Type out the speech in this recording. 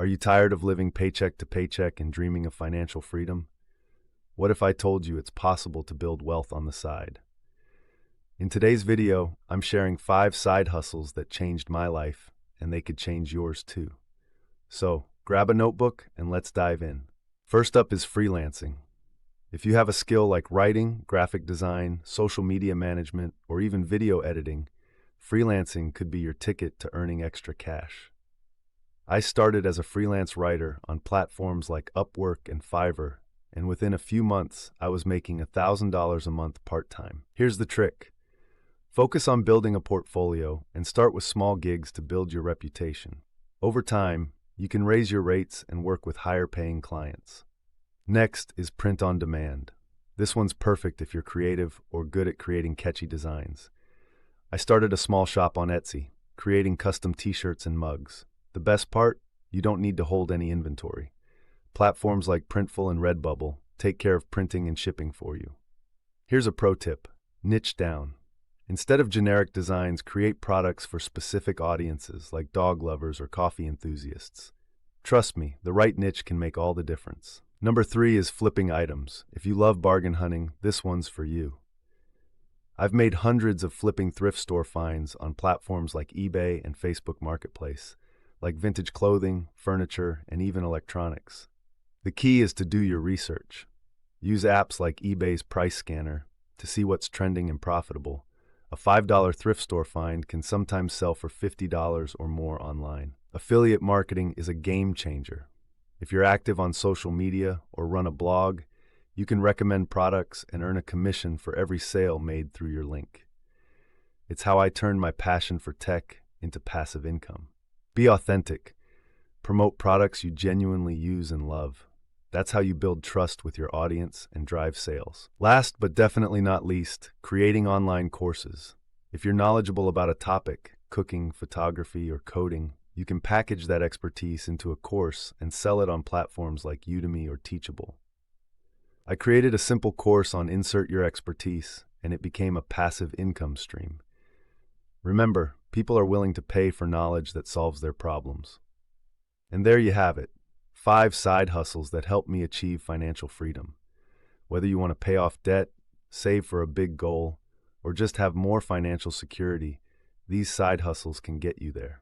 Are you tired of living paycheck to paycheck and dreaming of financial freedom? What if I told you it's possible to build wealth on the side? In today's video, I'm sharing 5 side hustles that changed my life, and they could change yours too. So, grab a notebook and let's dive in. First up is freelancing. If you have a skill like writing, graphic design, social media management, or even video editing, freelancing could be your ticket to earning extra cash. I started as a freelance writer on platforms like Upwork and Fiverr, and within a few months, I was making $1,000 a month part-time. Here's the trick. Focus on building a portfolio and start with small gigs to build your reputation. Over time, you can raise your rates and work with higher-paying clients. Next is print on demand. This one's perfect if you're creative or good at creating catchy designs. I started a small shop on Etsy, creating custom t-shirts and mugs. The best part? You don't need to hold any inventory. Platforms like Printful and Redbubble take care of printing and shipping for you. Here's a pro tip. Niche down. Instead of generic designs, create products for specific audiences like dog lovers or coffee enthusiasts. Trust me, the right niche can make all the difference. Number 3 is flipping items. If you love bargain hunting, this one's for you. I've made hundreds of flipping thrift store finds on platforms like eBay and Facebook Marketplace, like vintage clothing, furniture, and even electronics. The key is to do your research. Use apps like eBay's price scanner to see what's trending and profitable. A $5 thrift store find can sometimes sell for $50 or more online. Affiliate marketing is a game changer. If you're active on social media or run a blog, you can recommend products and earn a commission for every sale made through your link. It's how I turned my passion for tech into passive income. Be authentic. Promote products you genuinely use and love. That's how you build trust with your audience and drive sales. Last but definitely not least, creating online courses. If you're knowledgeable about a topic, cooking, photography, or coding, you can package that expertise into a course and sell it on platforms like Udemy or Teachable. I created a simple course on Insert Your Expertise, and it became a passive income stream. Remember, people are willing to pay for knowledge that solves their problems. And there you have it, 5 side hustles that help me achieve financial freedom. Whether you want to pay off debt, save for a big goal, or just have more financial security, these side hustles can get you there.